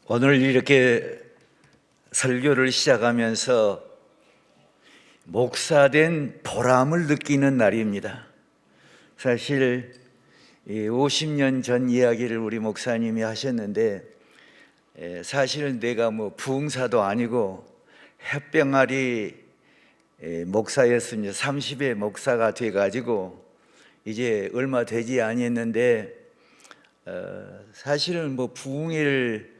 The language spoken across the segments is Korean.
오늘 이렇게 설교를 시작하면서 목사된 보람을 느끼는 날입니다. 사실 50년 전 이야기를 우리 목사님이 하셨는데, 사실은 내가 부흥사도 아니고 햇병아리 목사였습니다. 30의 목사가 돼가지고 이제 얼마 되지 아니했는데, 사실은 부흥회를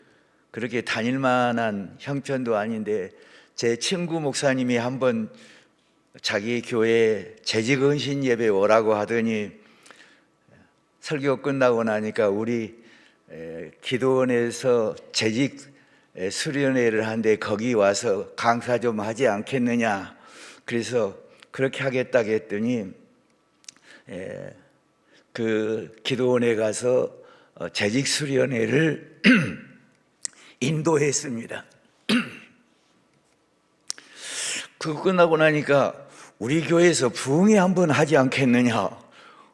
그렇게 다닐 만한 형편도 아닌데, 제 친구 목사님이 한번 자기 교회 재직헌신 예배 오라고 하더니 설교 끝나고 나니까 우리 기도원에서 재직 수련회를 하는데 거기 와서 강사 좀 하지 않겠느냐, 그래서 그렇게 하겠다고 했더니 그 기도원에 가서 재직 수련회를 인도했습니다. 그거 끝나고 나니까 우리 교회에서 부흥회 한번 하지 않겠느냐.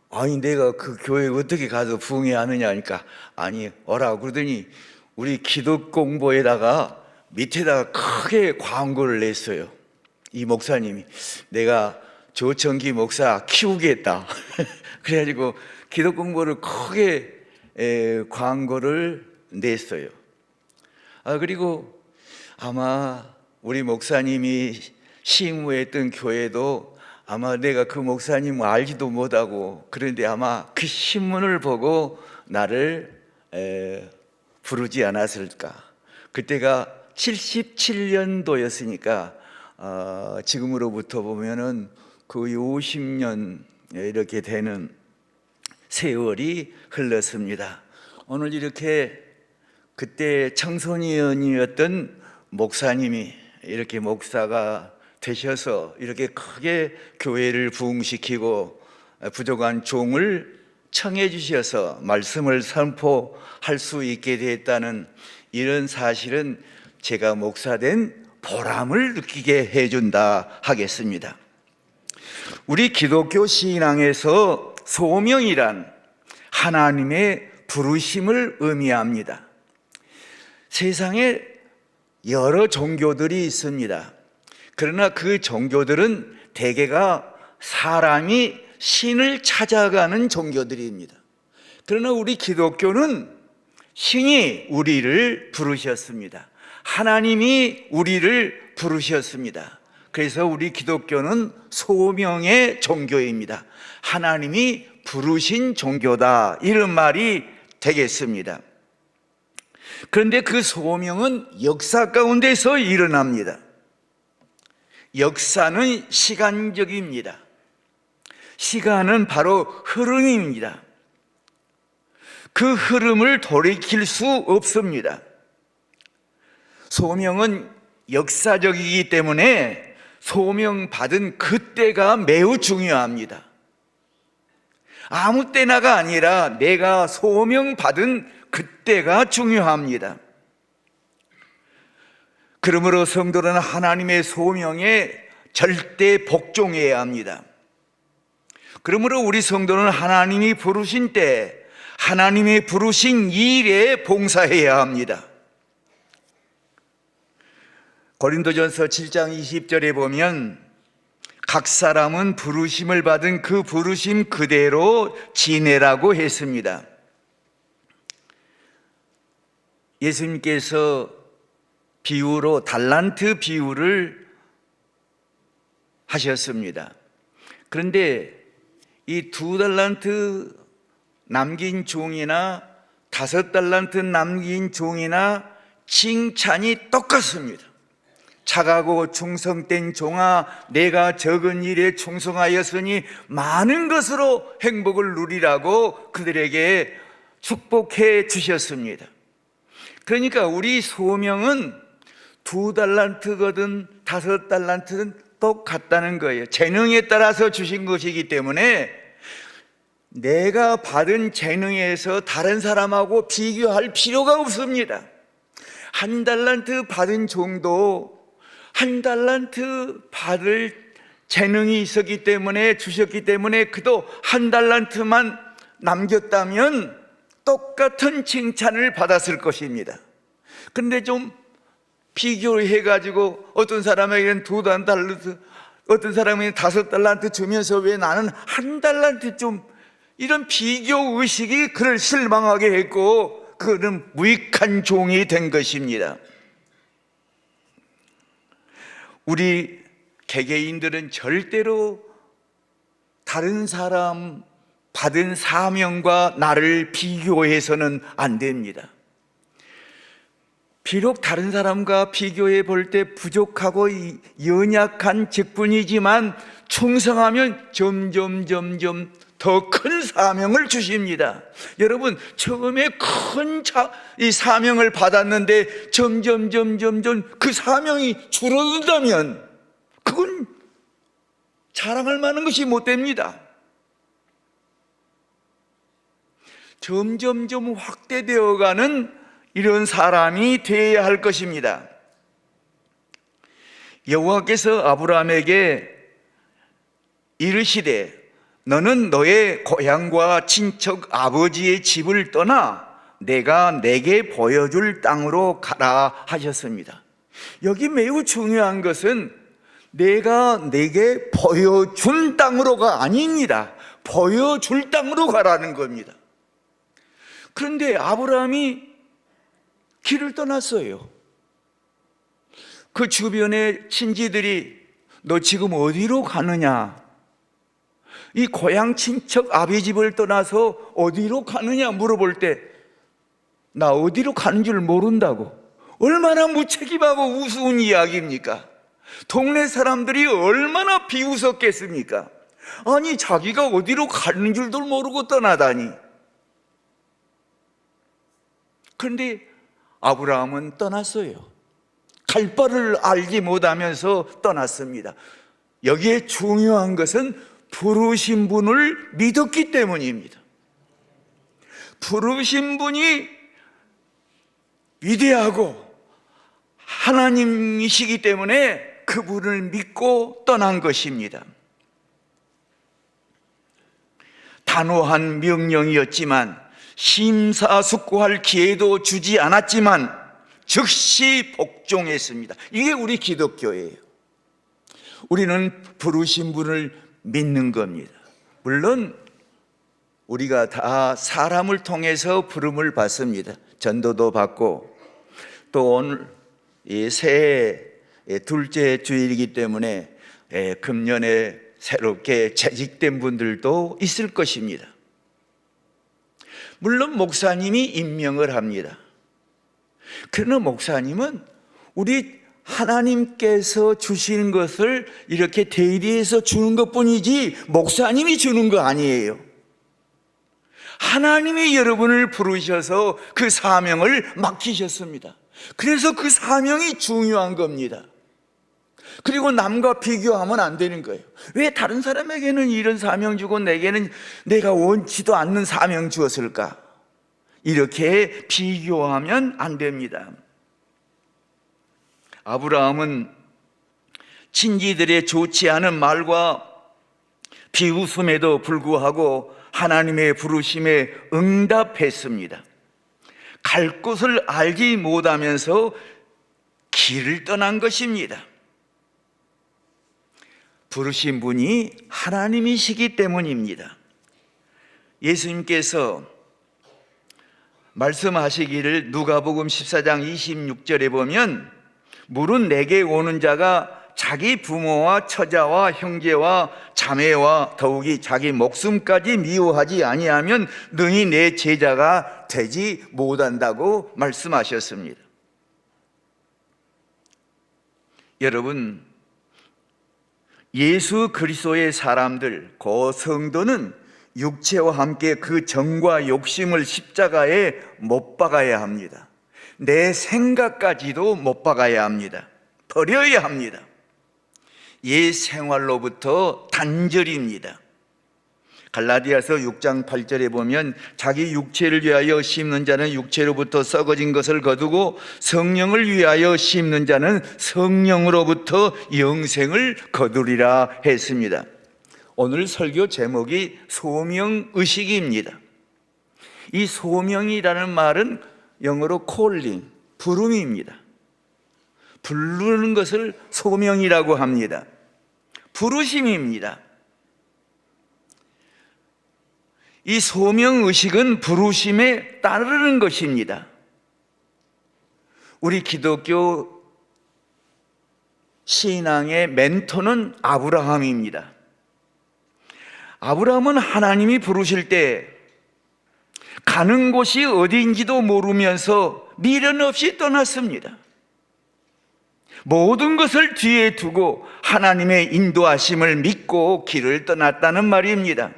아니 내가 그 교회에 어떻게 가서 부흥회 하느냐 하니까 아니 오라고 그러더니 우리 기독공보에다가 밑에다가 크게 광고를 냈어요. 이 목사님이 내가 조청기 목사 키우겠다. 그래가지고 기독공보를 크게 광고를 냈어요. 그리고 아마 우리 목사님이 시무했던 교회도 아마 내가 그 목사님 알지도 못하고, 그런데 아마 그 신문을 보고 나를 부르지 않았을까. 그때가 77년도였으니까 지금으로부터 보면은 거의 50년 이렇게 되는 세월이 흘렀습니다. 오늘 이렇게 그때 청소년이었던 목사님이 이렇게 목사가 되셔서 이렇게 크게 교회를 부흥시키고 부족한 종을 청해 주셔서 말씀을 선포할 수 있게 됐다는 이런 사실은 제가 목사된 보람을 느끼게 해준다 하겠습니다. 우리 기독교 신앙에서 소명이란 하나님의 부르심을 의미합니다. 세상에 여러 종교들이 있습니다. 그러나 그 종교들은 대개가 사람이 신을 찾아가는 종교들입니다. 그러나 우리 기독교는 신이 우리를 부르셨습니다. 하나님이 우리를 부르셨습니다. 그래서 우리 기독교는 소명의 종교입니다. 하나님이 부르신 종교다, 이런 말이 되겠습니다. 그런데 그 소명은 역사 가운데서 일어납니다. 역사는 시간적입니다. 시간은 바로 흐름입니다. 그 흐름을 돌이킬 수 없습니다. 소명은 역사적이기 때문에 소명받은 그때가 매우 중요합니다. 아무 때나가 아니라 내가 소명받은 그때가 중요합니다. 그러므로 성도는 하나님의 소명에 절대 복종해야 합니다. 그러므로 우리 성도는 하나님이 부르신 때 하나님이 부르신 일에 봉사해야 합니다. 고린도전서 7장 20절에 보면 각 사람은 부르심을 받은 그 부르심 그대로 지내라고 했습니다. 예수님께서 비유로 달란트 비유를 하셨습니다. 그런데 이 2달란트 남긴 종이나 5달란트 남긴 종이나 칭찬이 똑같습니다. 착하고 충성된 종아, 내가 적은 일에 충성하였으니 많은 것으로 행복을 누리라고 그들에게 축복해 주셨습니다. 그러니까 우리 소명은 2달란트거든 5달란트는 똑같다는 거예요. 재능에 따라서 주신 것이기 때문에 내가 받은 재능에서 다른 사람하고 비교할 필요가 없습니다. 1달란트 받은 종도 1달란트 받을 재능이 있었기 때문에, 주셨기 때문에 그도 1달란트만 남겼다면 똑같은 칭찬을 받았을 것입니다. 그런데 좀 비교해가지고 어떤 사람에게는 2달란트, 어떤 사람에게는 5달란트 주면서 왜 나는 1달란트 좀, 이런 비교 의식이 그를 실망하게 했고 그는 무익한 종이 된 것입니다. 우리 개개인들은 절대로 다른 사람 받은 사명과 나를 비교해서는 안 됩니다. 비록 다른 사람과 비교해 볼 때 부족하고 연약한 직분이지만 충성하면 점점 더 큰 사명을 주십니다. 여러분, 처음에 큰 이 사명을 받았는데 점점 그 사명이 줄어든다면 그건 자랑할 만한 것이 못 됩니다. 점점 확대되어가는 이런 사람이 되어야 할 것입니다. 여호와께서 아브라함에게 이르시되 너는 너의 고향과 친척 아버지의 집을 떠나 내가 내게 보여줄 땅으로 가라 하셨습니다. 여기 매우 중요한 것은 내가 내게 보여준 땅으로가 아닙니다. 보여줄 땅으로 가라는 겁니다. 그런데 아브라함이 길을 떠났어요. 그 주변의 친지들이 너 지금 어디로 가느냐? 이 고향 친척 아비 집을 떠나서 어디로 가느냐 물어볼 때 나 어디로 가는 줄 모른다고. 얼마나 무책임하고 우스운 이야기입니까? 동네 사람들이 얼마나 비웃었겠습니까? 아니, 자기가 어디로 가는 줄도 모르고 떠나다니. 그런데 아브라함은 떠났어요. 갈 바를 알지 못하면서 떠났습니다. 여기에 중요한 것은 부르신 분을 믿었기 때문입니다. 부르신 분이 위대하고 하나님이시기 때문에 그분을 믿고 떠난 것입니다. 단호한 명령이었지만 심사숙고할 기회도 주지 않았지만 즉시 복종했습니다. 이게 우리 기독교예요. 우리는 부르신 분을 믿는 겁니다. 물론 우리가 다 사람을 통해서 부름을 받습니다. 전도도 받고 또 오늘 이 새해 둘째 주일이기 때문에 금년에 새롭게 재직된 분들도 있을 것입니다. 물론 목사님이 임명을 합니다. 그러나 목사님은 우리 하나님께서 주시는 것을 이렇게 대리해서 주는 것뿐이지 목사님이 주는 거 아니에요. 하나님이 여러분을 부르셔서 그 사명을 맡기셨습니다. 그래서 그 사명이 중요한 겁니다. 그리고 남과 비교하면 안 되는 거예요. 왜 다른 사람에게는 이런 사명 주고 내게는 내가 원치도 않는 사명 주었을까? 이렇게 비교하면 안 됩니다. 아브라함은 친지들의 좋지 않은 말과 비웃음에도 불구하고 하나님의 부르심에 응답했습니다. 갈 곳을 알지 못하면서 길을 떠난 것입니다. 부르신 분이 하나님이시기 때문입니다. 예수님께서 말씀하시기를 누가복음 14장 26절에 보면 물은 내게 오는 자가 자기 부모와 처자와 형제와 자매와 더욱이 자기 목숨까지 미워하지 아니하면 능히 내 제자가 되지 못한다고 말씀하셨습니다. 여러분, 예수 그리스도의 사람들, 그 성도는 육체와 함께 그 정과 욕심을 십자가에 못 박아야 합니다. 내 생각까지도 못 박아야 합니다. 버려야 합니다. 옛 생활로부터 단절입니다. 갈라디아서 6장 8절에 보면 자기 육체를 위하여 심는 자는 육체로부터 썩어진 것을 거두고 성령을 위하여 심는 자는 성령으로부터 영생을 거두리라 했습니다. 오늘 설교 제목이 소명의식입니다. 이 소명이라는 말은 영어로 calling, 부름입니다. 부르는 것을 소명이라고 합니다. 부르심입니다. 이 소명의식은 부르심에 따르는 것입니다. 우리 기독교 신앙의 멘토는 아브라함입니다. 아브라함은 하나님이 부르실 때 가는 곳이 어디인지도 모르면서 미련 없이 떠났습니다. 모든 것을 뒤에 두고 하나님의 인도하심을 믿고 길을 떠났다는 말입니다.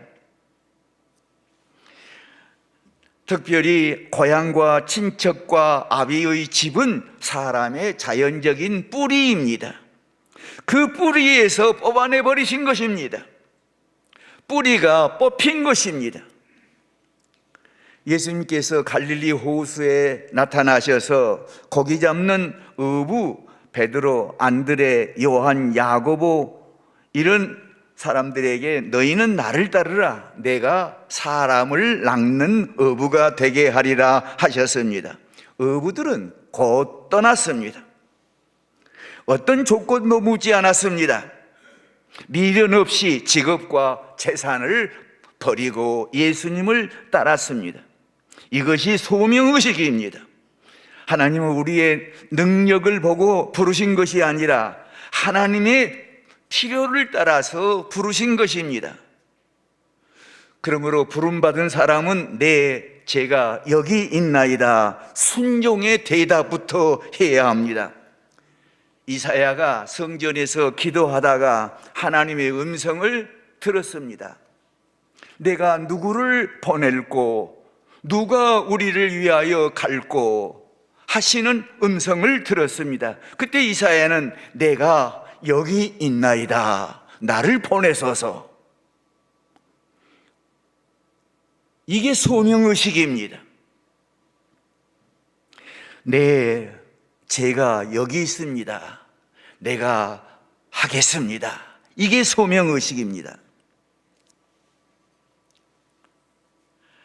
특별히 고향과 친척과 아비의 집은 사람의 자연적인 뿌리입니다. 그 뿌리에서 뽑아내 버리신 것입니다. 뿌리가 뽑힌 것입니다. 예수님께서 갈릴리 호수에 나타나셔서 고기 잡는 어부 베드로, 안드레, 요한, 야고보 이런 사람들에게 너희는 나를 따르라, 내가 사람을 낚는 어부가 되게 하리라 하셨습니다. 어부들은 곧 떠났습니다. 어떤 조건도 묻지 않았습니다. 미련 없이 직업과 재산을 버리고 예수님을 따랐습니다. 이것이 소명의식입니다. 하나님은 우리의 능력을 보고 부르신 것이 아니라 하나님의 필요를 따라서 부르신 것입니다. 그러므로 부름받은 사람은 제가 여기 있나이다 순종의 대답부터 해야 합니다. 이사야가 성전에서 기도하다가 하나님의 음성을 들었습니다. 내가 누구를 보낼고 누가 우리를 위하여 갈고 하시는 음성을 들었습니다. 그때 이사야는 내가 여기 있나이다, 나를 보내소서. 이게 소명의식입니다. 제가 여기 있습니다, 내가 하겠습니다. 이게 소명의식입니다.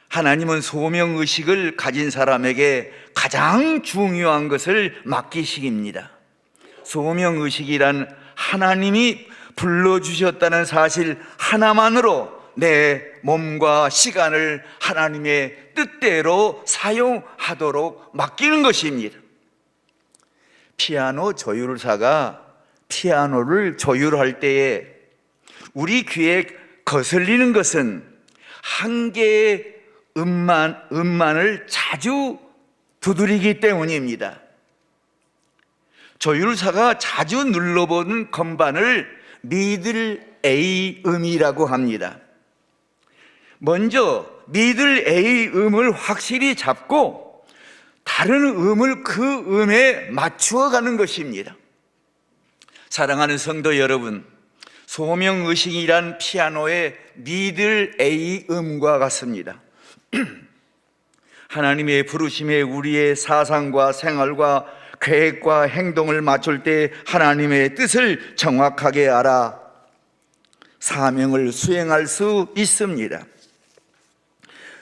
하나님은 소명의식을 가진 사람에게 가장 중요한 것을 맡기십니다. 소명의식이란 하나님이 불러주셨다는 사실 하나만으로 내 몸과 시간을 하나님의 뜻대로 사용하도록 맡기는 것입니다. 피아노 조율사가 피아노를 조율할 때에 우리 귀에 거슬리는 것은 한 개의 음만을 자주 두드리기 때문입니다. 조율사가 자주 눌러보는 건반을 미들 A 음이라고 합니다. 먼저 미들 A 음을 확실히 잡고 다른 음을 그 음에 맞추어 가는 것입니다. 사랑하는 성도 여러분, 소명의식이란 피아노의 미들 A 음과 같습니다. 하나님의 부르심에 우리의 사상과 생활과 계획과 행동을 맞출 때 하나님의 뜻을 정확하게 알아 사명을 수행할 수 있습니다.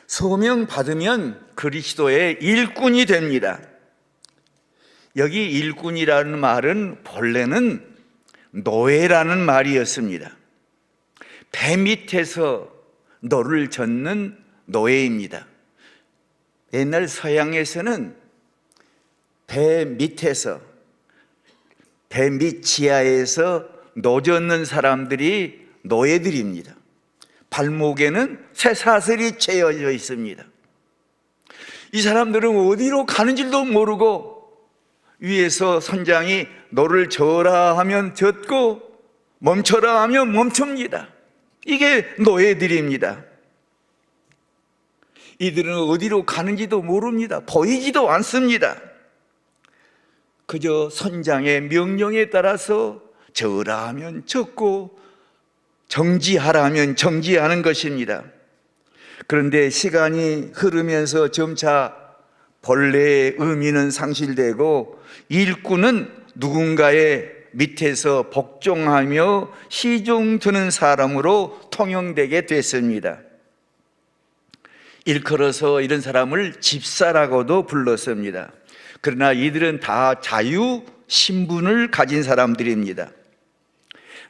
소명 받으면 그리스도의 일꾼이 됩니다. 여기 일꾼이라는 말은 본래는 노예라는 말이었습니다. 배 밑에서 노를 젓는 노예입니다. 옛날 서양에서는 배 밑에서, 배 밑 지하에서 노 젓는 사람들이 노예들입니다. 발목에는 쇠사슬이 채워져 있습니다. 이 사람들은 어디로 가는 줄도 모르고 위에서 선장이 노를 저어라 하면 젓고 멈춰라 하면 멈춥니다. 이게 노예들입니다. 이들은 어디로 가는지도 모릅니다. 보이지도 않습니다. 그저 선장의 명령에 따라서 저으라 하면 젓고 정지하라 하면 정지하는 것입니다. 그런데 시간이 흐르면서 점차 본래의 의미는 상실되고 일꾼은 누군가의 밑에서 복종하며 시종 드는 사람으로 통용되게 됐습니다. 일컬어서 이런 사람을 집사라고도 불렀습니다. 그러나 이들은 다 자유 신분을 가진 사람들입니다.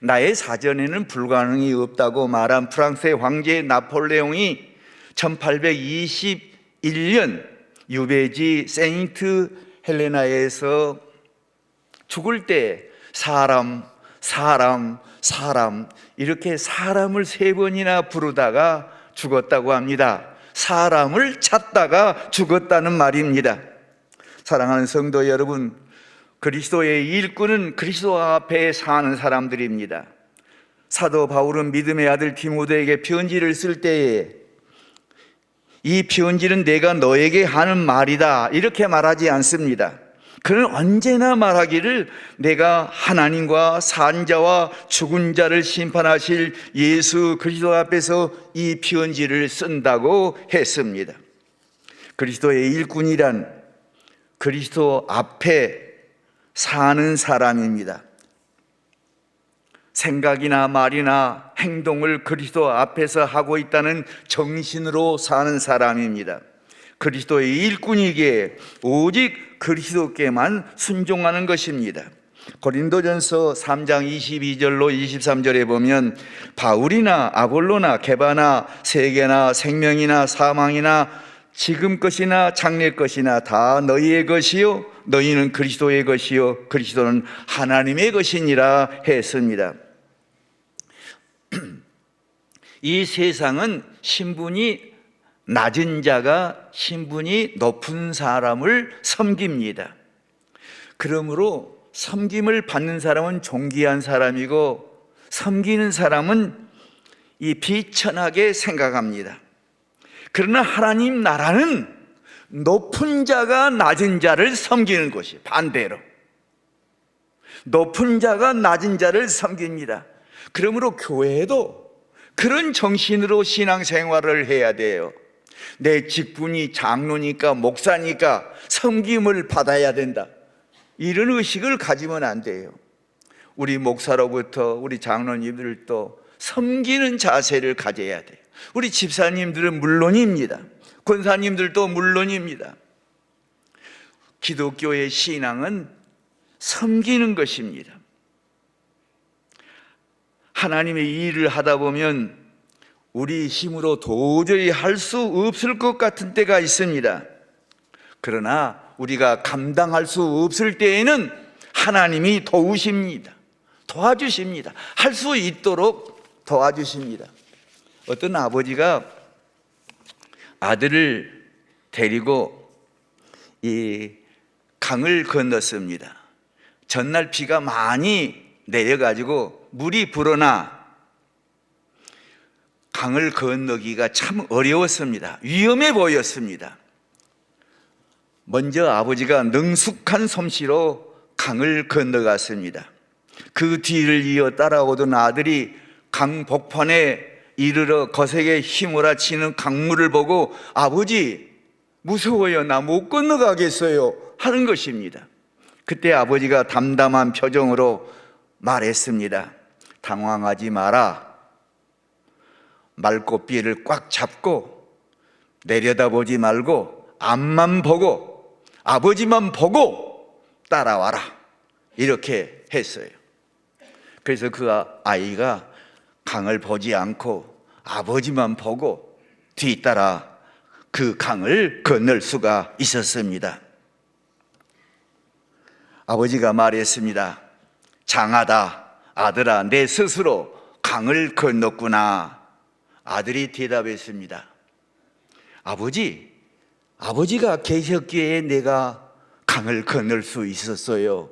나의 사전에는 불가능이 없다고 말한 프랑스의 황제 나폴레옹이 1821년 유배지 세인트 헬레나에서 죽을 때 사람 이렇게 사람을 3번이나 부르다가 죽었다고 합니다. 사람을 찾다가 죽었다는 말입니다. 사랑하는 성도 여러분, 그리스도의 일꾼은 그리스도 앞에 사는 사람들입니다. 사도 바울은 믿음의 아들 디모데에게 편지를 쓸 때에 이 편지는 내가 너에게 하는 말이다 이렇게 말하지 않습니다. 그는 언제나 말하기를 내가 하나님과 산자와 죽은 자를 심판하실 예수 그리스도 앞에서 이 편지를 쓴다고 했습니다. 그리스도의 일꾼이란 그리스도 앞에 사는 사람입니다. 생각이나 말이나 행동을 그리스도 앞에서 하고 있다는 정신으로 사는 사람입니다. 그리스도의 일꾼이기에 오직 그리스도께만 순종하는 것입니다. 고린도전서 3장 22절로 23절에 보면 바울이나 아볼로나 게바나 세계나 생명이나 사망이나 지금 것이나 장래 것이나 다 너희의 것이요 너희는 그리스도의 것이요 그리스도는 하나님의 것이니라 했습니다. 이 세상은 신분이 낮은 자가 신분이 높은 사람을 섬깁니다. 그러므로 섬김을 받는 사람은 존귀한 사람이고 섬기는 사람은 이 비천하게 생각합니다. 그러나 하나님 나라는 높은 자가 낮은 자를 섬기는 것이 반대로 높은 자가 낮은 자를 섬깁니다. 그러므로 교회도 그런 정신으로 신앙생활을 해야 돼요. 내 직분이 장로니까 목사니까 섬김을 받아야 된다, 이런 의식을 가지면 안 돼요. 우리 목사로부터 우리 장로님들도 섬기는 자세를 가져야 돼요. 우리 집사님들은 물론입니다. 권사님들도 물론입니다. 기독교의 신앙은 섬기는 것입니다. 하나님의 일을 하다 보면 우리 힘으로 도저히 할 수 없을 것 같은 때가 있습니다. 그러나 우리가 감당할 수 없을 때에는 하나님이 도우십니다. 도와주십니다. 할 수 있도록 도와주십니다. 어떤 아버지가 아들을 데리고 이 강을 건넜습니다. 전날 비가 많이 내려가지고 물이 불어나 강을 건너기가 참 어려웠습니다. 위험해 보였습니다. 먼저 아버지가 능숙한 솜씨로 강을 건너갔습니다. 그 뒤를 이어 따라오던 아들이 강 복판에 이르러 거세게 휘몰아치는 강물을 보고 아버지 무서워요, 나 못 건너가겠어요 하는 것입니다. 그때 아버지가 담담한 표정으로 말했습니다. 당황하지 마라. 말꼬삐를 꽉 잡고 내려다보지 말고 앞만 보고 아버지만 보고 따라와라, 이렇게 했어요. 그래서 그 아이가 강을 보지 않고 아버지만 보고 뒤따라 그 강을 건널 수가 있었습니다. 아버지가 말했습니다. 장하다, 아들아, 내 스스로 강을 건넜구나. 아들이 대답했습니다. 아버지가 계셨기에 내가 강을 건널 수 있었어요.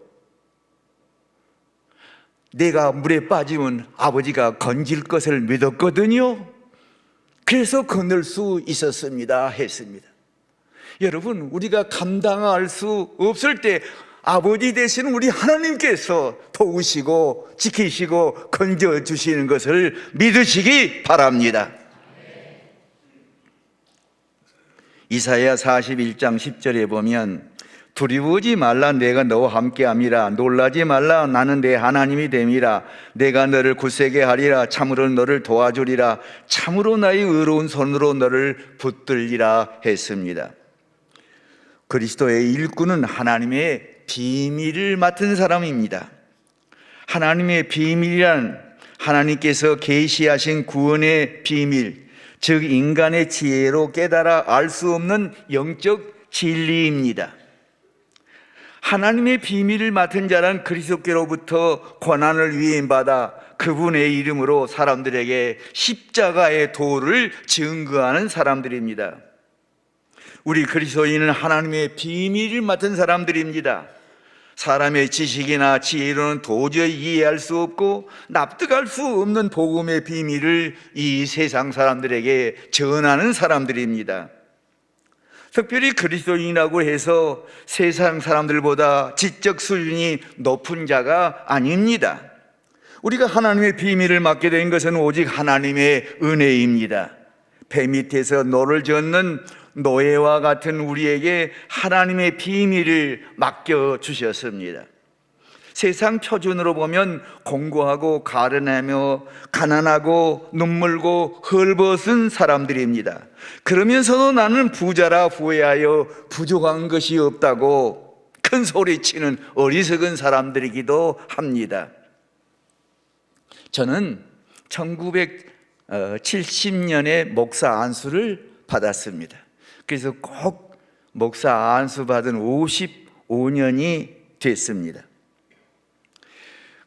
내가 물에 빠지면 아버지가 건질 것을 믿었거든요. 그래서 건널 수 있었습니다 했습니다. 여러분, 우리가 감당할 수 없을 때 아버지 되시는 우리 하나님께서 도우시고 지키시고 건져주시는 것을 믿으시기 바랍니다. 이사야 41장 10절에 보면 두려워하지 말라, 내가 너와 함께함이라. 놀라지 말라, 나는 내 하나님이 됨이라. 내가 너를 굳세게 하리라. 참으로 너를 도와주리라. 참으로 나의 의로운 손으로 너를 붙들리라 했습니다. 그리스도의 일꾼은 하나님의 비밀을 맡은 사람입니다. 하나님의 비밀이란 하나님께서 계시하신 구원의 비밀, 즉 인간의 지혜로 깨달아 알 수 없는 영적 진리입니다. 하나님의 비밀을 맡은 자란 그리스도께로부터 권한을 위임받아 그분의 이름으로 사람들에게 십자가의 도를 증거하는 사람들입니다. 우리 그리스도인은 하나님의 비밀을 맡은 사람들입니다. 사람의 지식이나 지혜로는 도저히 이해할 수 없고 납득할 수 없는 복음의 비밀을 이 세상 사람들에게 전하는 사람들입니다. 특별히 그리스도인이라고 해서 세상 사람들보다 지적 수준이 높은 자가 아닙니다. 우리가 하나님의 비밀을 맡게 된 것은 오직 하나님의 은혜입니다. 배 밑에서 노를 젓는 노예와 같은 우리에게 하나님의 비밀을 맡겨주셨습니다. 세상 표준으로 보면 공고하고 가련하며 가난하고 눈물고 헐벗은 사람들입니다. 그러면서도 나는 부자라 후회하여 부족한 것이 없다고 큰 소리치는 어리석은 사람들이기도 합니다. 저는 1970년에 목사 안수를 받았습니다. 그래서 꼭 목사 안수 받은 55년이 됐습니다.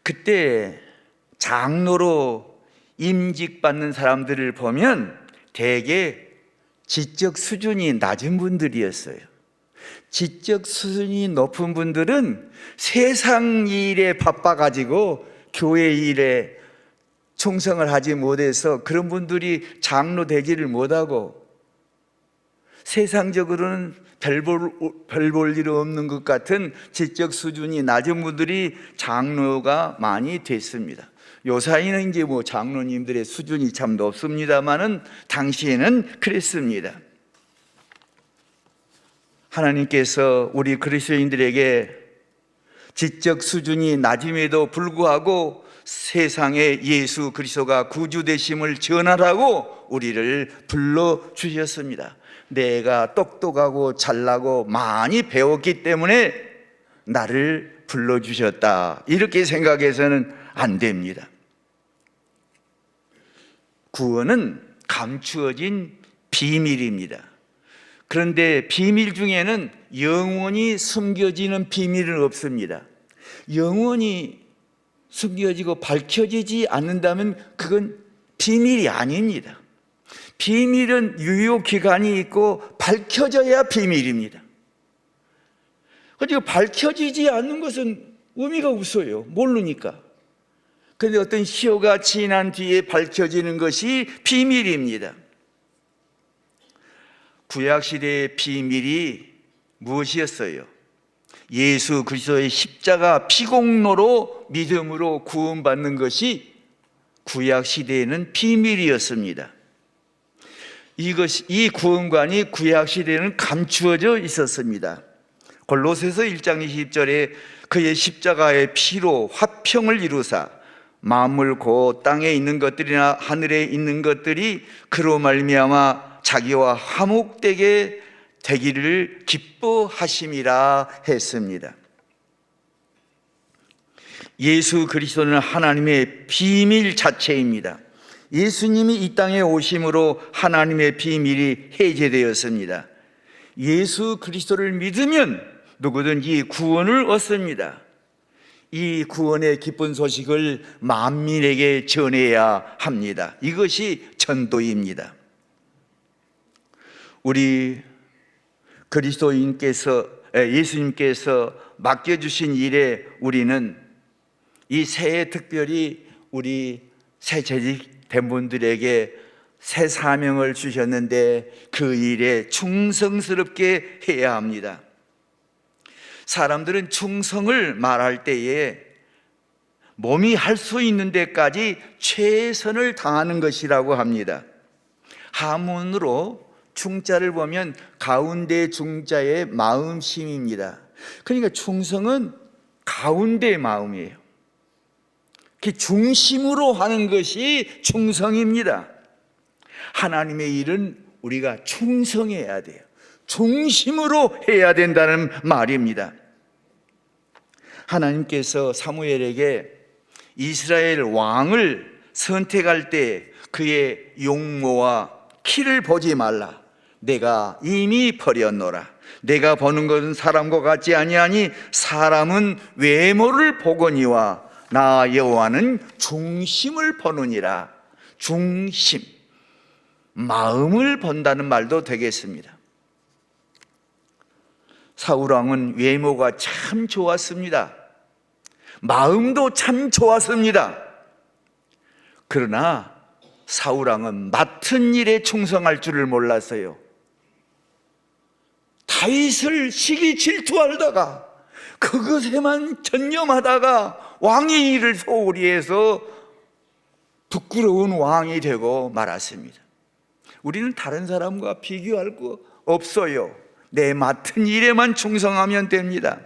그때 장로로 임직받는 사람들을 보면 대개 지적 수준이 낮은 분들이었어요. 지적 수준이 높은 분들은 세상 일에 바빠가지고 교회 일에 충성을 하지 못해서 그런 분들이 장로 되지를 못하고 세상적으로는 별 볼 일 없는 것 같은 지적 수준이 낮은 분들이 장로가 많이 됐습니다. 요사이는 이제 장로님들의 수준이 참 높습니다만은 당시에는 그랬습니다. 하나님께서 우리 그리스도인들에게 지적 수준이 낮음에도 불구하고 세상에 예수 그리스도가 구주 되심을 전하라고 우리를 불러주셨습니다. 내가 똑똑하고 잘나고 많이 배웠기 때문에 나를 불러주셨다, 이렇게 생각해서는 안 됩니다. 구원은 감추어진 비밀입니다. 그런데 비밀 중에는 영원히 숨겨지는 비밀은 없습니다. 영원히 숨겨지고 밝혀지지 않는다면 그건 비밀이 아닙니다. 비밀은 유효기간이 있고 밝혀져야 비밀입니다. 그리고 밝혀지지 않는 것은 의미가 없어요. 모르니까. 그런데 어떤 시효가 지난 뒤에 밝혀지는 것이 비밀입니다. 구약시대의 비밀이 무엇이었어요? 예수 그리스도의 십자가 피공로로 믿음으로 구원받는 것이 구약시대에는 비밀이었습니다. 이 구원관이 구약시대에는 감추어져 있었습니다. 골로새서 1장 20절에 그의 십자가의 피로 화평을 이루사 만물 곧 땅에 있는 것들이나 하늘에 있는 것들이 그로 말미암아 자기와 화목되게 되기를 기뻐하심이라 했습니다. 예수 그리스도는 하나님의 비밀 자체입니다. 예수님이 이 땅에 오심으로 하나님의 비밀이 해제되었습니다. 예수 그리스도를 믿으면 누구든지 구원을 얻습니다. 이 구원의 기쁜 소식을 만민에게 전해야 합니다. 이것이 전도입니다. 우리 예수님께서 맡겨주신 일에 우리는 이 새해 특별히 우리 새 재직된 분들에게 새 사명을 주셨는데 그 일에 충성스럽게 해야 합니다. 사람들은 충성을 말할 때에 몸이 할 수 있는 데까지 최선을 다하는 것이라고 합니다. 한문으로 충자를 보면 가운데 중자의 마음심입니다. 그러니까 충성은 가운데의 마음이에요. 그 중심으로 하는 것이 충성입니다. 하나님의 일은 우리가 충성해야 돼요. 중심으로 해야 된다는 말입니다. 하나님께서 사무엘에게 이스라엘 왕을 선택할 때 그의 용모와 키를 보지 말라. 내가 이미 버렸노라. 내가 보는 것은 사람과 같지 아니하니 사람은 외모를 보거니와 나 여호와는 중심을 보느니라. 중심, 마음을 본다는 말도 되겠습니다. 사울왕은 외모가 참 좋았습니다. 마음도 참 좋았습니다. 그러나 사울왕은 맡은 일에 충성할 줄을 몰랐어요. 다윗을 시기 질투하다가 그것에만 전념하다가 왕의 일을 소홀히 해서 부끄러운 왕이 되고 말았습니다. 우리는 다른 사람과 비교할 거 없어요. 내 맡은 일에만 충성하면 됩니다.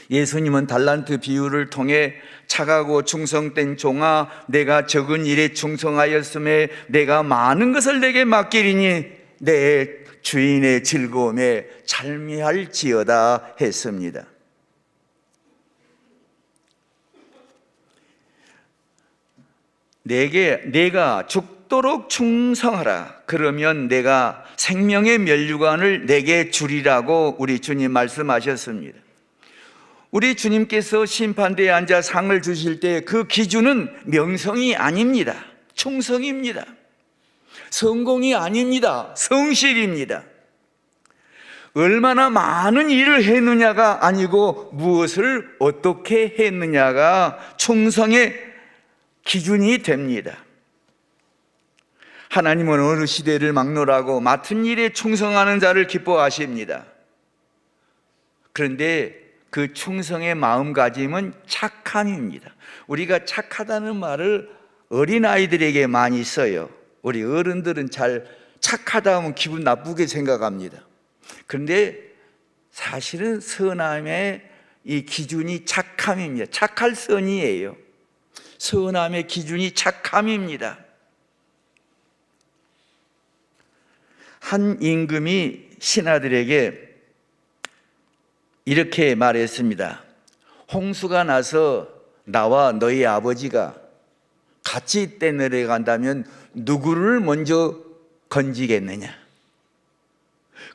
예수님은 달란트 비유를 통해 착하고 충성된 종아, 내가 적은 일에 충성하였음에 내가 많은 것을 내게 맡기리니 내 주인의 즐거움에 참여할지어다 했습니다. 내가 죽도록 충성하라. 그러면 내가 생명의 면류관을 내게 주리라고 우리 주님 말씀하셨습니다. 우리 주님께서 심판대에 앉아 상을 주실 때 그 기준은 명성이 아닙니다. 충성입니다. 성공이 아닙니다. 성실입니다. 얼마나 많은 일을 했느냐가 아니고 무엇을 어떻게 했느냐가 충성의 기준이 됩니다. 하나님은 어느 시대를 막론하고 맡은 일에 충성하는 자를 기뻐하십니다. 그런데 그 충성의 마음가짐은 착함입니다. 우리가 착하다는 말을 어린아이들에게 많이 써요. 우리 어른들은 잘 착하다 하면 기분 나쁘게 생각합니다. 그런데 사실은 선함의 이 기준이 착함입니다. 착할 선이에요. 선함의 기준이 착함입니다. 한 임금이 신하들에게 이렇게 말했습니다. 홍수가 나서 나와 너희 아버지가 같이 떼내려간다면 누구를 먼저 건지겠느냐?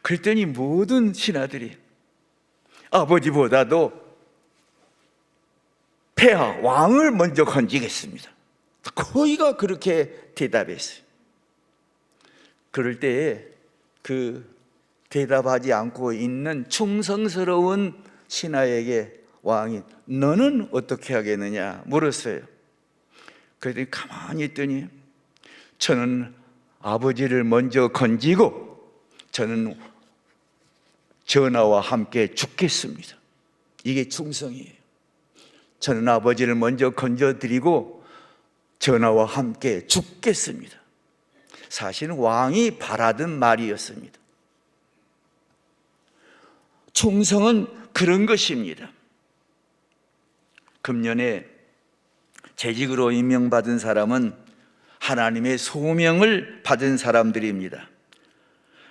그랬더니 모든 신하들이 아버지보다도 폐하 왕을 먼저 건지겠습니다. 거의가 그렇게 대답했어요. 그럴 때에 그 대답하지 않고 있는 충성스러운 신하에게 왕이 너는 어떻게 하겠느냐 물었어요. 그랬더니 가만히 있더니 저는 아버지를 먼저 건지고 저는 전하와 함께 죽겠습니다. 이게 충성이에요. 저는 아버지를 먼저 건져드리고 전하와 함께 죽겠습니다. 사실은 왕이 바라던 말이었습니다. 충성은 그런 것입니다. 금년에 재직으로 임명받은 사람은 하나님의 소명을 받은 사람들입니다.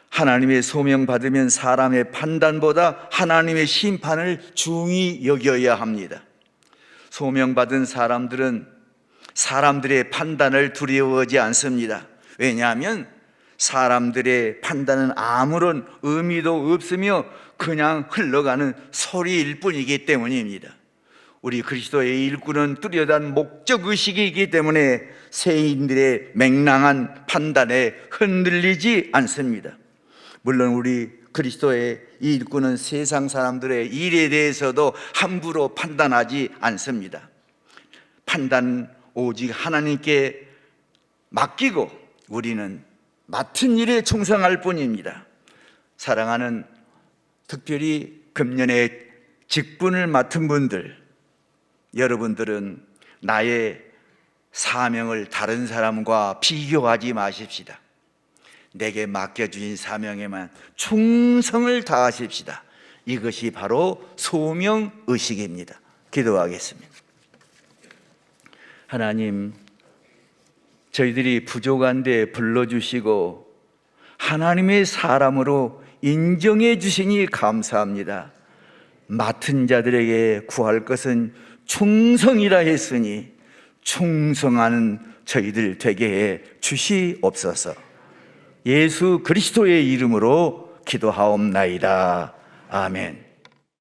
하나님의 소명 받으면 사람의 판단보다 하나님의 심판을 중히 여겨야 합니다. 소명받은 사람들은 사람들의 판단을 두려워하지 않습니다. 왜냐하면 사람들의 판단은 아무런 의미도 없으며 그냥 흘러가는 소리일 뿐이기 때문입니다. 우리 그리스도의 일꾼은 뚜렷한 목적의식이기 때문에 세인들의 맹랑한 판단에 흔들리지 않습니다. 물론 우리 그리스도의 일꾼은 세상 사람들의 일에 대해서도 함부로 판단하지 않습니다. 판단은 오직 하나님께 맡기고 우리는 맡은 일에 충성할 뿐입니다. 사랑하는 특별히 금년에 직분을 맡은 분들, 여러분들은 나의 사명을 다른 사람과 비교하지 마십시다. 내게 맡겨주신 사명에만 충성을 다하십시다. 이것이 바로 소명의식입니다. 기도하겠습니다. 하나님, 저희들이 부족한데 불러주시고 하나님의 사람으로 인정해 주시니 감사합니다. 맡은 자들에게 구할 것은 충성이라 했으니 충성하는 저희들 되게 해 주시옵소서. 예수 그리스도의 이름으로 기도하옵나이다. 아멘.